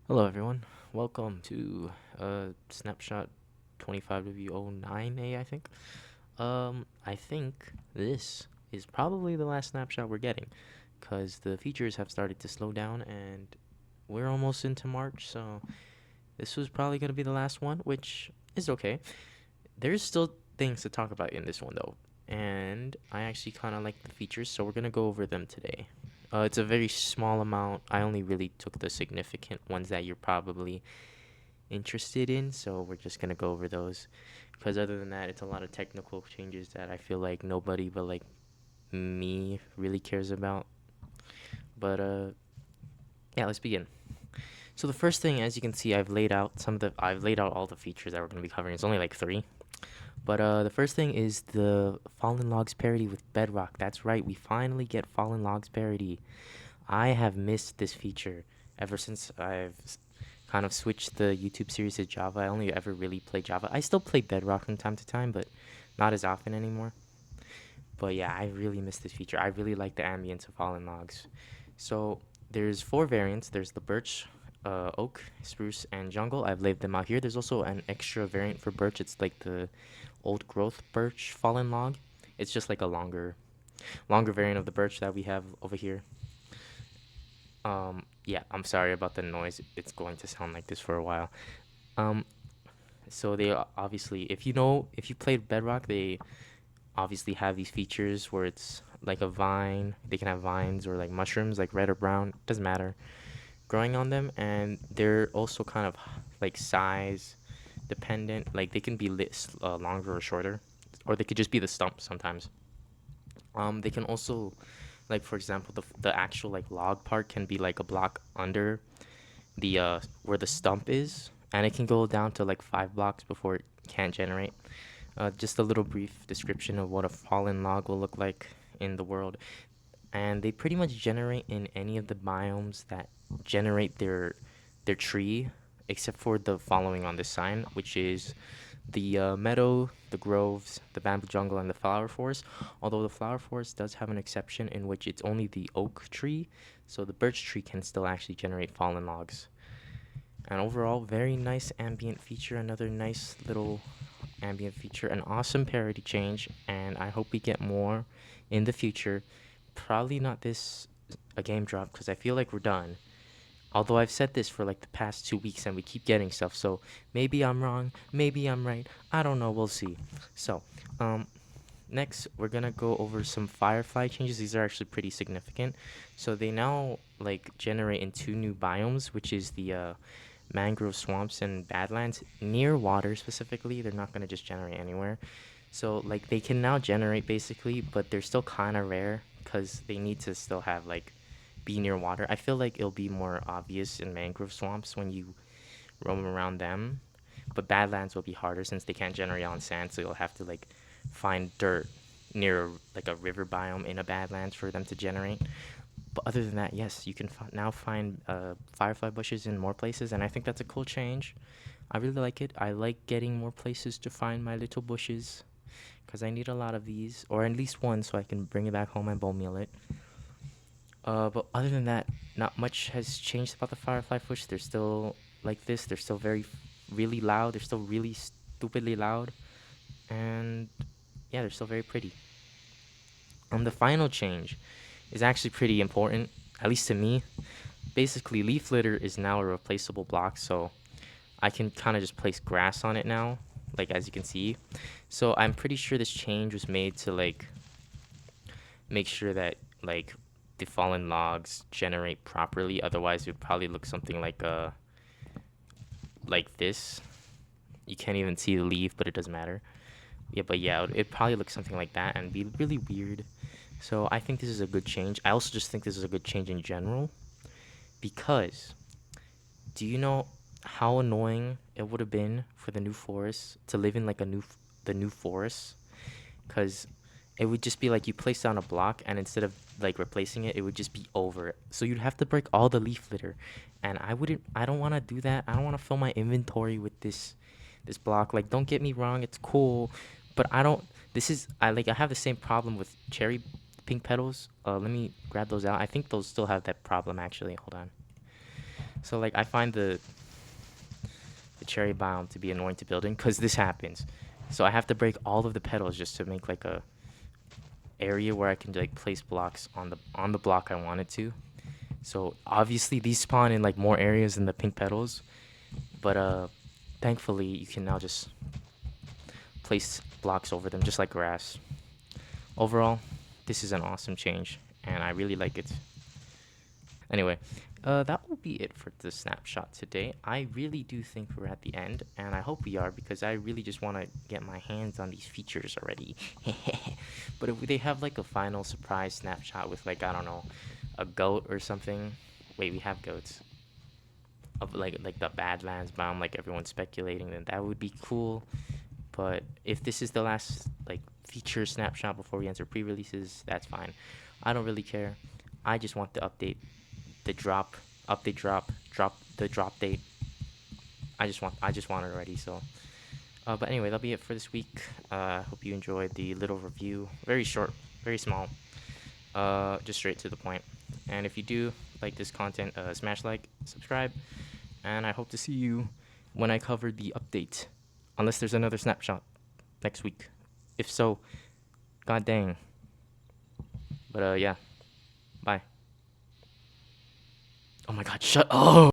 Hello everyone, welcome to Snapshot 25W09A, I think. I think this is probably the last snapshot we're getting, because the features have started to slow down and we're almost into March, so this was probably going to be the last one, which is okay. There's still things to talk about in this one though, and I actually kind of like the features, so we're going to go over them today. It's a very small amount. I only really took the significant ones that you're probably interested in, so we're just gonna go over those. Because other than that, it's a lot of technical changes that I feel like nobody but like me really cares about. But yeah, let's begin. So the first thing, as you can see, I've laid out all the features that we're gonna be covering. It's only like three. But the first thing is the Fallen Logs parity with Bedrock. That's right, we finally get Fallen Logs parity. I have missed this feature ever since I've kind of switched the YouTube series to Java. I only ever really play Java. I still play Bedrock from time to time, but not as often anymore. But yeah, I really miss this feature. I really like the ambience of Fallen Logs. So there's four variants. There's the birch, oak, spruce, and jungle. I've laid them out here. There's also an extra variant for birch. It's like the old growth birch fallen log. It's just like a longer variant of the birch that we have over here. Yeah, I'm sorry about the noise. It's going to sound like this for a while. Um, so they obviously, if you played Bedrock, they obviously have these features where it's like a vine. They can have vines or like mushrooms, like red or brown, doesn't matter, growing on them, and they're also kind of like size dependent. Like they can be lit longer or shorter, or they could just be the stump sometimes. They can also, like for example, the actual like log part can be like a block under the where the stump is, and it can go down to like 5 blocks before it can't generate. Just a little brief description of what a fallen log will look like in the world, and they pretty much generate in any of the biomes that generate their tree, except for the following on this sign, which is the meadow, the groves, the bamboo jungle, and the flower forest. Although the flower forest does have an exception in which it's only the oak tree, so the birch tree can still actually generate fallen logs. And overall, very nice ambient feature. Another nice little ambient feature. An awesome parody change, and I hope we get more in the future. Probably not this a game drop because I feel like we're done. Although I've said this for like the past 2 weeks and we keep getting stuff, so maybe I'm wrong, maybe I'm right. I don't know. We'll see. So, um, next we're gonna go over some Firefly changes. These are actually pretty significant. So they now like generate in two new biomes, which is the mangrove swamps and badlands near water specifically. They're not gonna just generate anywhere. So like they can now generate basically, but they're still kind of rare because they need to still have like be near water. I feel like it'll be more obvious in mangrove swamps when you roam around them, but badlands will be harder since they can't generate on sand. So you'll have to like find dirt near like a river biome in a badlands for them to generate. But other than that, yes, you can now find firefly bushes in more places, and I think that's a cool change. I really like it. I like getting more places to find my little bushes because I need a lot of these, or at least one, so I can bring it back home and bone meal it. But other than that, not much has changed about the Firefly Bush. They're still like this. They're still really loud. They're still really stupidly loud, and yeah, they're still very pretty. The final change is actually pretty important, at least to me. Basically, leaf litter is now a replaceable block, so I can kind of just place grass on it now, like as you can see. So I'm pretty sure this change was made to like make sure that like the fallen logs generate properly. Otherwise, it would probably look something like this. You can't even see the leaf, but it doesn't matter. Yeah, but yeah, it probably looks something like that and be really weird. So I think this is a good change. I also just think this is a good change in general because do you know how annoying it would have been for the new forest to live in like the new forest? Because it would just be like you place down a block and instead of like replacing it, it would just be over. So you'd have to break all the leaf litter, and I don't want to do that. I don't want to fill my inventory with this block. Like, don't get me wrong, it's cool, but I don't. This is I have the same problem with cherry pink petals. Let me grab those out. I think those still have that problem actually. Hold on. So like I find the cherry biome to be annoying to build in because this happens. So I have to break all of the petals just to make like a area where I can like place blocks on the block I wanted to. So obviously these spawn in like more areas than the pink petals, but thankfully you can now just place blocks over them just like grass. Overall, this is an awesome change and I really like it. Anyway, that will be it for the snapshot today. I really do think we're at the end, and I hope we are because I really just want to get my hands on these features already. But if they have like a final surprise snapshot with like I don't know, a goat or something. Wait, we have goats. Of like the Badlands biome, like everyone's speculating, then that would be cool. But if this is the last like feature snapshot before we enter pre-releases, that's fine. I don't really care. I just want the update, the drop, update drop the drop date. I just want it already. So, but anyway, that'll be it for this week. Hope you enjoyed the little review. Very short, very small. Just straight to the point. And if you do like this content, smash like, subscribe, and I hope to see you when I cover the update. Unless there's another snapshot next week. If so, god dang. But yeah, bye. Oh my god, shut up.